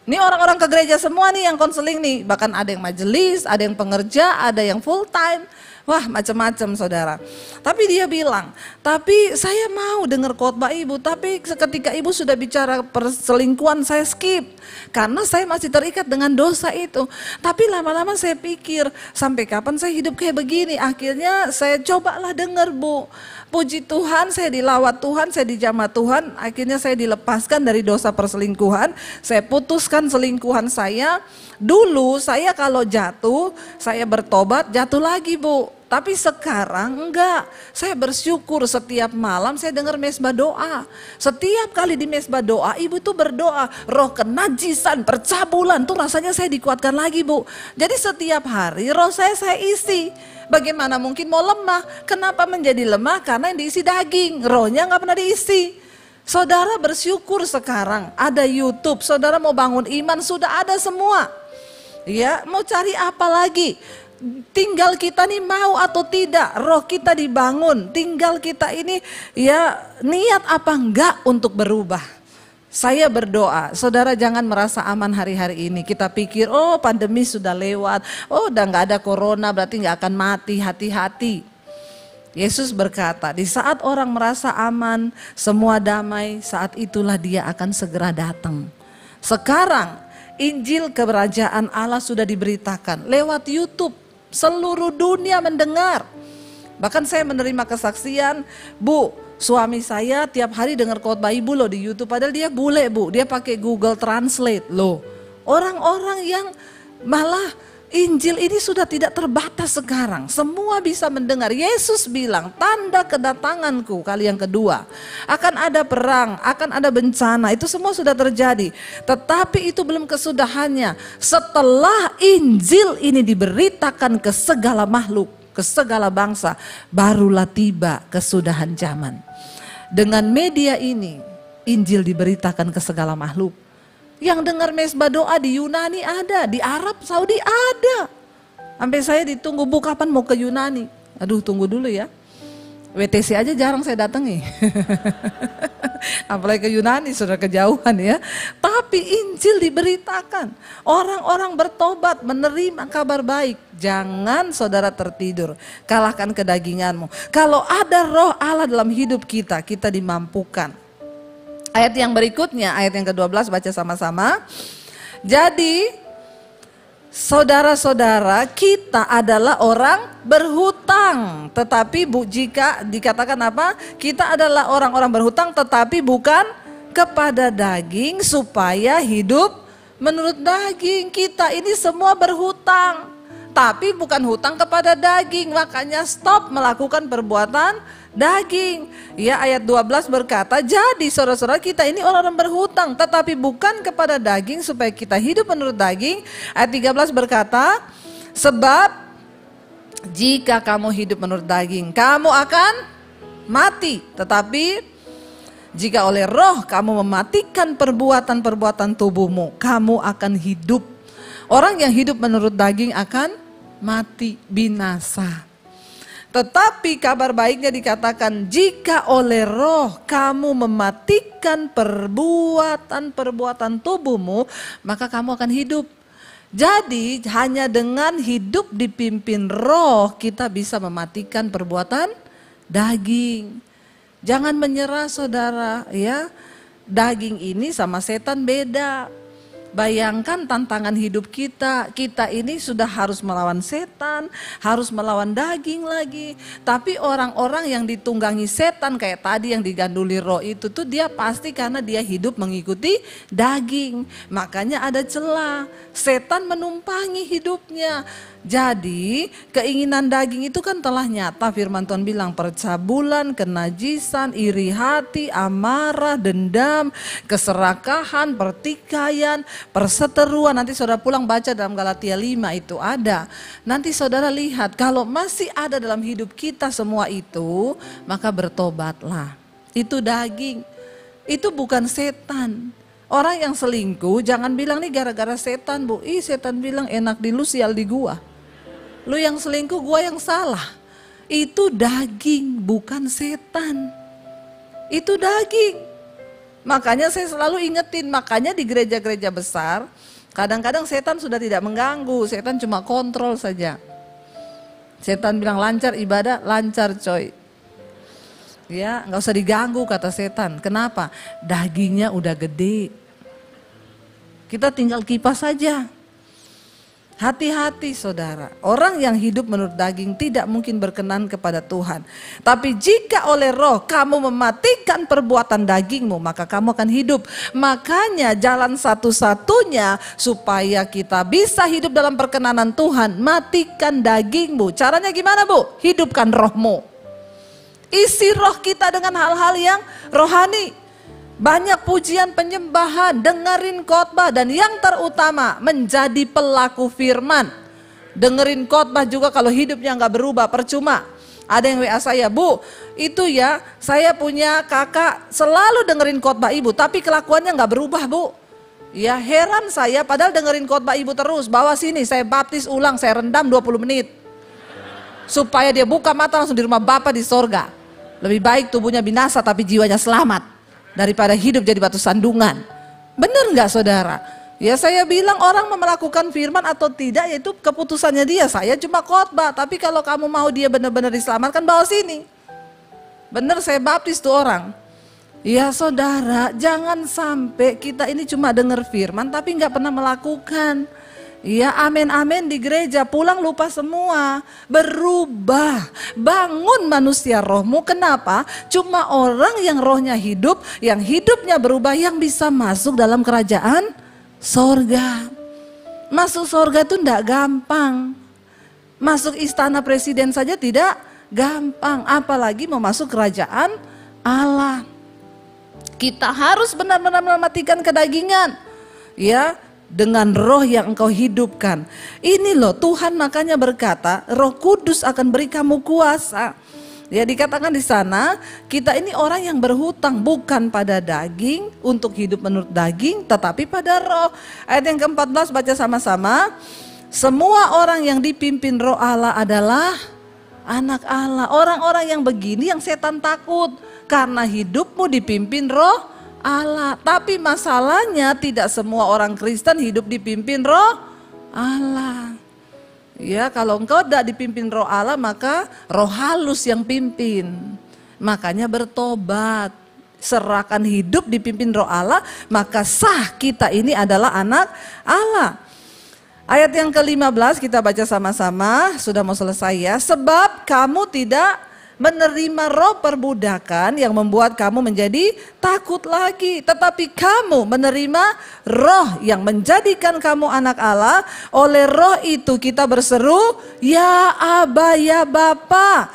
Ini orang-orang ke gereja semua nih yang konseling nih. Bahkan ada yang majelis, ada yang pengerja, ada yang full time. Wah macam-macam saudara. Tapi dia bilang, tapi saya mau dengar khotbah ibu. Tapi ketika ibu sudah bicara perselingkuhan saya skip. Karena saya masih terikat dengan dosa itu. Tapi lama-lama saya pikir, sampai kapan saya hidup kayak begini. Akhirnya saya cobalah dengar Bu. Puji Tuhan, saya dilawat Tuhan, saya dijamah Tuhan, akhirnya saya dilepaskan dari dosa perselingkuhan, saya putuskan selingkuhan saya. Dulu saya kalau jatuh, saya bertobat, jatuh lagi Bu. Tapi sekarang enggak, saya bersyukur setiap malam saya dengar mesbah doa. Setiap kali di mesbah doa, ibu tuh berdoa, roh kenajisan, percabulan, tuh rasanya saya dikuatkan lagi Bu. Jadi setiap hari roh saya isi. Bagaimana mungkin mau lemah? Kenapa menjadi lemah? Karena yang diisi daging, rohnya nggak pernah diisi. Saudara bersyukur sekarang ada YouTube, saudara mau bangun iman sudah ada semua. Ya, mau cari apa lagi? Tinggal kita nih mau atau tidak, roh kita dibangun. Tinggal kita ini ya niat apa enggak untuk berubah. Saya berdoa, saudara jangan merasa aman hari-hari ini. Kita pikir, oh pandemi sudah lewat, oh udah gak ada corona berarti gak akan mati, hati-hati. Yesus berkata, di saat orang merasa aman, semua damai, saat itulah dia akan segera datang. Sekarang, Injil Kerajaan Allah sudah diberitakan lewat YouTube, seluruh dunia mendengar. Bahkan saya menerima kesaksian, Bu, suami saya tiap hari dengar khotbah ibu loh di YouTube, padahal dia bule Bu, dia pakai Google Translate loh. Orang-orang yang malah Injil ini sudah tidak terbatas sekarang. Semua bisa mendengar. Yesus bilang, tanda kedatanganku kali yang kedua. Akan ada perang, akan ada bencana. Itu semua sudah terjadi. Tetapi itu belum kesudahannya. Setelah Injil ini diberitakan ke segala makhluk, ke segala bangsa, barulah tiba kesudahan zaman. Dengan media ini, Injil diberitakan ke segala makhluk. Yang dengar mesbah doa di Yunani ada, di Arab Saudi ada. Sampai saya ditunggu, Bu kapan mau ke Yunani? Aduh tunggu dulu ya. WTC aja jarang saya datangi. Apalagi ke Yunani sudah kejauhan ya. Tapi Injil diberitakan. Orang-orang bertobat menerima kabar baik. Jangan saudara tertidur. Kalahkan kedaginganmu. Kalau ada roh Allah dalam hidup kita, kita dimampukan. Ayat yang berikutnya, ayat yang ke-12 baca sama-sama. Jadi saudara-saudara, kita adalah orang berhutang. Tetapi jika dikatakan apa? Kita adalah orang-orang berhutang tetapi bukan kepada daging supaya hidup menurut daging. Kita ini semua berhutang. Tapi bukan hutang kepada daging. Makanya stop melakukan perbuatan daging. Ya, ayat 12 berkata, jadi saudara-saudara kita ini orang-orang berhutang tetapi bukan kepada daging supaya kita hidup menurut daging. Ayat 13 berkata, sebab jika kamu hidup menurut daging, kamu akan mati. Tetapi jika oleh roh kamu mematikan perbuatan-perbuatan tubuhmu, kamu akan hidup. Orang yang hidup menurut daging akan mati, binasa. Tetapi kabar baiknya dikatakan, jika oleh roh kamu mematikan perbuatan-perbuatan tubuhmu, maka kamu akan hidup. Jadi hanya dengan hidup dipimpin roh kita bisa mematikan perbuatan daging. Jangan menyerah saudara ya. Daging ini sama setan beda. Bayangkan tantangan hidup kita. Kita ini sudah harus melawan setan, harus melawan daging lagi. Tapi orang-orang yang ditunggangi setan kayak tadi yang diganduli roh itu tuh dia pasti karena dia hidup mengikuti daging. Makanya ada celah. Setan menumpangi hidupnya. Jadi keinginan daging itu kan telah nyata, firman Tuhan bilang percabulan, kenajisan, iri hati, amarah, dendam, keserakahan, pertikaian, perseteruan. Nanti saudara pulang baca dalam Galatia 5 itu ada. Nanti saudara lihat kalau masih ada dalam hidup kita semua itu, maka bertobatlah. Itu daging, itu bukan setan. Orang yang selingkuh jangan bilang nih gara-gara setan bu. Setan bilang enak di lu sial di gua. Lu yang selingkuh, gua yang salah. Itu daging, bukan setan. Itu daging. Makanya saya selalu ingetin, makanya di gereja-gereja besar, kadang-kadang setan sudah tidak mengganggu, setan cuma kontrol saja. Setan bilang lancar ibadah, lancar coy. Ya, nggak usah diganggu kata setan. Kenapa? Dagingnya udah gede. Kita tinggal kipas saja. Hati-hati saudara, orang yang hidup menurut daging tidak mungkin berkenan kepada Tuhan. Tapi jika oleh roh kamu mematikan perbuatan dagingmu, maka kamu akan hidup. Makanya jalan satu-satunya supaya kita bisa hidup dalam perkenanan Tuhan, matikan dagingmu. Caranya gimana bu? Hidupkan rohmu. Isi roh kita dengan hal-hal yang rohani. Banyak pujian penyembahan, dengerin khotbah, dan yang terutama menjadi pelaku firman. Dengerin khotbah juga kalau hidupnya nggak berubah percuma. Ada yang WA saya, bu itu ya saya punya kakak selalu dengerin khotbah ibu tapi kelakuannya nggak berubah bu. Ya heran saya padahal dengerin khotbah ibu terus, bawa sini saya baptis ulang, saya rendam 20 menit. Supaya dia buka mata langsung di rumah Bapa di sorga. Lebih baik tubuhnya binasa tapi jiwanya selamat daripada hidup jadi batu sandungan. Benar nggak saudara? Ya saya bilang orang mau melakukan firman atau tidak ya itu keputusannya dia. Saya cuma khotbah, tapi kalau kamu mau dia benar-benar diselamatkan bawa sini. Benar saya baptis tuh orang. Ya saudara, jangan sampai kita ini cuma dengar firman tapi nggak pernah melakukan. Ya amin-amin di gereja, pulang lupa semua. Berubah, bangun manusia rohmu. Kenapa? Cuma orang yang rohnya hidup, yang hidupnya berubah, yang bisa masuk dalam kerajaan sorga. Masuk surga itu tidak gampang. Masuk istana presiden saja tidak gampang, apalagi mau masuk kerajaan Allah. Kita harus benar-benar mematikan kedagingan, ya, dengan roh yang engkau hidupkan. Ini loh Tuhan makanya berkata, Roh Kudus akan beri kamu kuasa. Ya, dikatakan di sana, kita ini orang yang berhutang bukan pada daging untuk hidup menurut daging, tetapi pada roh. Ayat yang ke-14 baca sama-sama. Semua orang yang dipimpin roh Allah adalah anak Allah. Orang-orang yang begini yang setan takut, karena hidupmu dipimpin roh Allah. Tapi masalahnya tidak semua orang Kristen hidup dipimpin roh Allah. Ya, kalau engkau tidak dipimpin roh Allah, maka roh halus yang pimpin. Makanya bertobat, serahkan hidup dipimpin roh Allah, maka sah kita ini adalah anak Allah. Ayat yang ke-15 kita baca sama-sama, sudah mau selesai ya. Sebab kamu tidak menerima roh perbudakan yang membuat kamu menjadi takut lagi, tetapi kamu menerima roh yang menjadikan kamu anak Allah. Oleh roh itu kita berseru, ya Aba, ya Bapa.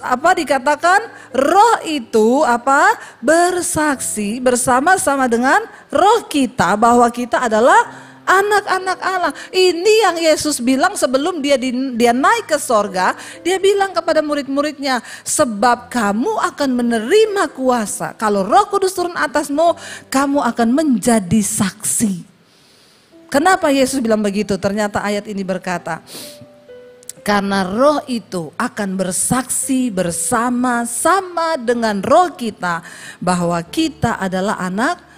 Apa dikatakan? Roh itu apa? Bersaksi bersama-sama dengan roh kita bahwa kita adalah anak-anak Allah. Ini yang Yesus bilang sebelum dia naik ke sorga. Dia bilang kepada murid-muridnya, sebab kamu akan menerima kuasa. Kalau Roh Kudus turun atasmu, kamu akan menjadi saksi. Kenapa Yesus bilang begitu? Ternyata ayat ini berkata, karena roh itu akan bersaksi bersama-sama dengan roh kita bahwa kita adalah anak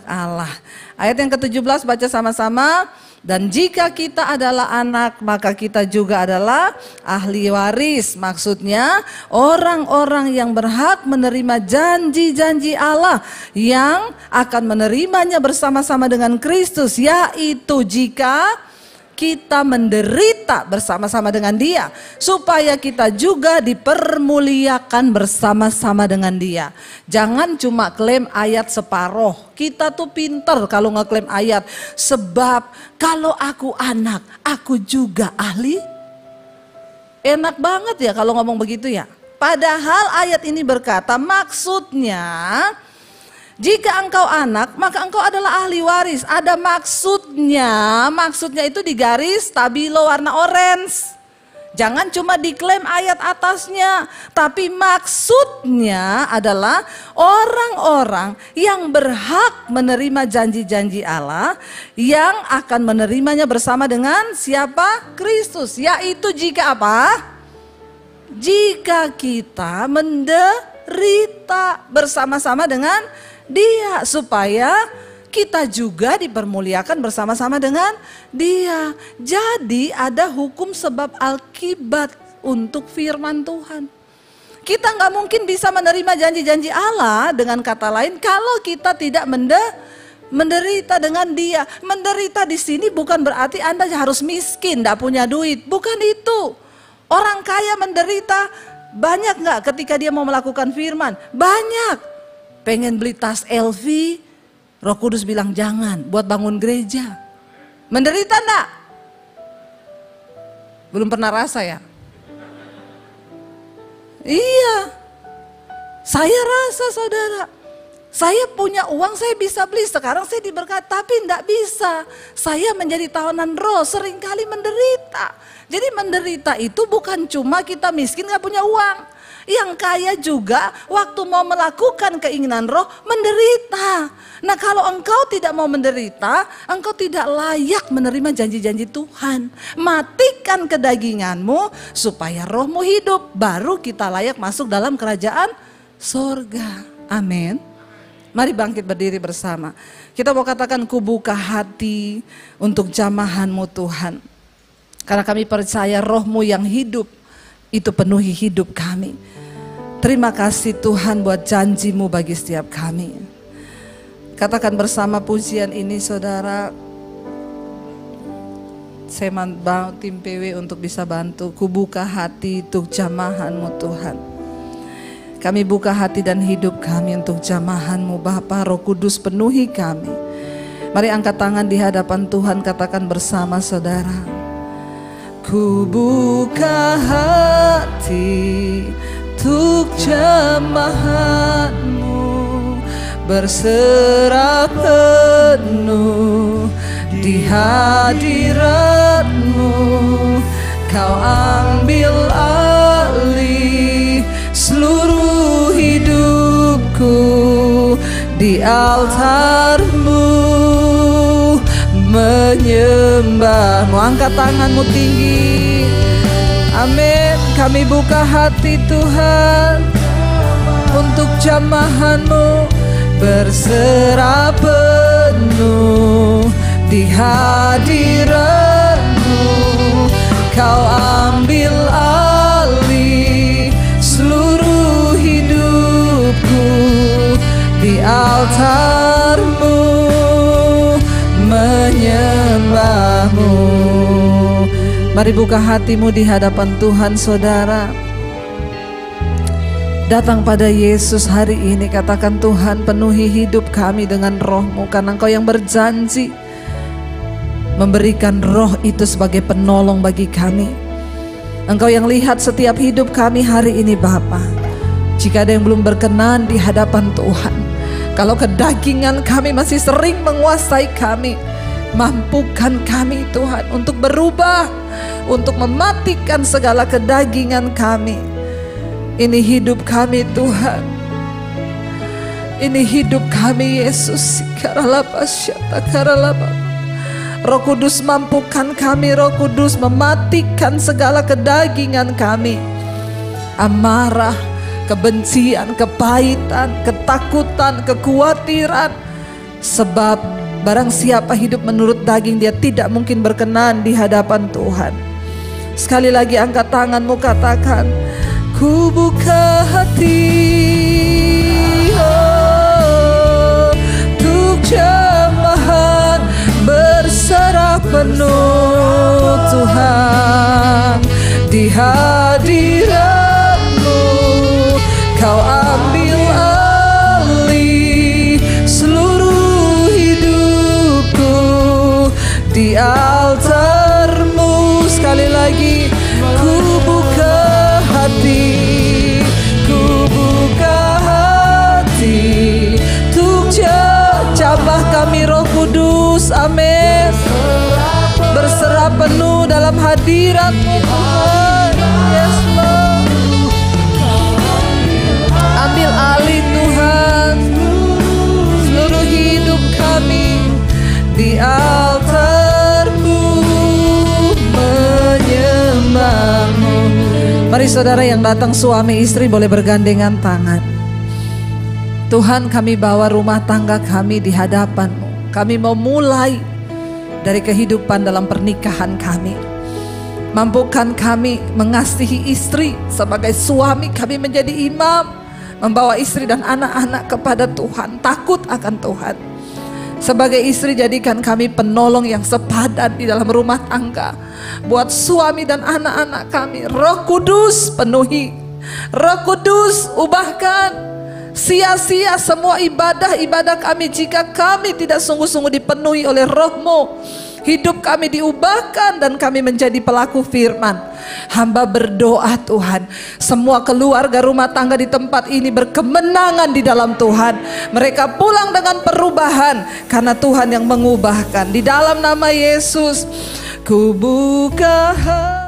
Allah. Ayat yang ke-17 baca sama-sama. Dan jika kita adalah anak, maka kita juga adalah ahli waris. Maksudnya orang-orang yang berhak menerima janji-janji Allah yang akan menerimanya bersama-sama dengan Kristus, yaitu jika kita menderita bersama-sama dengan Dia, supaya kita juga dipermuliakan bersama-sama dengan Dia. Jangan cuma klaim ayat separoh. Kita tuh pinter kalau ngeklaim ayat. Sebab kalau aku anak, aku juga ahli. Enak banget ya kalau ngomong begitu ya. Padahal ayat ini berkata maksudnya, jika engkau anak, maka engkau adalah ahli waris. Ada maksudnya. Maksudnya itu di garis stabilo warna orange. Jangan cuma diklaim ayat atasnya. Tapi maksudnya adalah orang-orang yang berhak menerima janji-janji Allah, yang akan menerimanya bersama dengan siapa? Kristus. Yaitu jika apa? Jika kita menderita bersama-sama dengan Dia, supaya kita juga dipermuliakan bersama-sama dengan Dia. Jadi ada hukum sebab akibat untuk firman Tuhan. Kita nggak mungkin bisa menerima janji-janji Allah, dengan kata lain, kalau kita tidak menderita dengan Dia. Menderita di sini bukan berarti Anda harus miskin, tidak punya duit. Bukan itu. Orang kaya menderita banyak nggak ketika dia mau melakukan firman? Banyak. Pengen beli tas LV, Roh Kudus bilang jangan, buat bangun gereja. Menderita enggak? Belum pernah rasa ya? Iya, saya rasa saudara. Saya punya uang, saya bisa beli, sekarang saya diberkati, tapi enggak bisa. Saya menjadi tawanan roh, seringkali menderita. Jadi menderita itu bukan cuma kita miskin gak punya uang. Yang kaya juga waktu mau melakukan keinginan roh menderita. Nah kalau engkau tidak mau menderita, engkau tidak layak menerima janji-janji Tuhan. Matikan kedaginganmu supaya rohmu hidup, baru kita layak masuk dalam kerajaan sorga. Amin. Mari bangkit berdiri bersama. Kita mau katakan, ku buka hati untuk jamahan-Mu Tuhan. Karena kami percaya roh-Mu yang hidup itu penuhi hidup kami. Terima kasih Tuhan buat janji-Mu bagi setiap kami. Katakan bersama pujian ini saudara. Saya mau tim PW untuk bisa bantu. Ku buka hati untuk jamahan-Mu Tuhan. Kami buka hati dan hidup kami untuk jamahan-Mu Bapa. Roh Kudus penuhi kami. Mari angkat tangan di hadapan Tuhan, katakan bersama saudara. Ku buka hati untuk jemaat-Mu, berserah penuh di hadirat-Mu. Kau ambil alih seluruh hidupku di altar-Mu, menyembah-Mu. Angkat tanganmu tinggi. Amin. Kami buka hati Tuhan untuk jamahan-Mu, berserah penuh di hadirat-Mu. Kau ambil alih seluruh hidupku di altar-Mu, menyembah-Mu. Mari buka hatimu di hadapan Tuhan saudara. Datang pada Yesus hari ini, katakan Tuhan penuhi hidup kami dengan roh-Mu, karena Engkau yang berjanji memberikan roh itu sebagai penolong bagi kami. Engkau yang lihat setiap hidup kami hari ini Bapa. Jika ada yang belum berkenan di hadapan Tuhan, kalau kedagingan kami masih sering menguasai kami, mampukan kami Tuhan untuk berubah, untuk mematikan segala kedagingan kami. Ini hidup kami Tuhan, ini hidup kami Yesus. Roh Kudus mampukan kami, Roh Kudus mematikan segala kedagingan kami. Amarah, kebencian, kepahitan, ketakutan, kekhawatiran. Sebab barang siapa hidup menurut daging, dia tidak mungkin berkenan di hadapan Tuhan. Sekali lagi angkat tanganmu, katakan, ku buka hati untuk jemaat, berserah penuh Tuhan di hadirat-Mu. Kau ambil alih seluruh hidupku di altar-Mu. Sekali lagi, ku buka hati, ku buka hati untuk jamah kami Roh Kudus. Amin. Berserah penuh dalam hadirat-Mu Tuhan. Yes Lord. Ambil alih Tuhan seluruh hidup kami di altar-Mu, menyembah-Mu. Mari saudara yang datang suami istri boleh bergandengan tangan. Tuhan, kami bawa rumah tangga kami di hadapan-Mu. Kami mau mulai dari kehidupan dalam pernikahan kami. Mampukan kami mengasihi istri sebagai suami, kami menjadi imam, membawa istri dan anak-anak kepada Tuhan, takut akan Tuhan. Sebagai istri, jadikan kami penolong yang sepadan di dalam rumah tangga. Buat suami dan anak-anak kami, Roh Kudus penuhi, Roh Kudus ubahkan. Sia-sia semua ibadah-ibadah kami jika kami tidak sungguh-sungguh dipenuhi oleh Roh-Mu. Hidup kami diubahkan dan kami menjadi pelaku firman. Hamba berdoa Tuhan, semua keluarga rumah tangga di tempat ini berkemenangan di dalam Tuhan. Mereka pulang dengan perubahan karena Tuhan yang mengubahkan. Di dalam nama Yesus, ku buka hati.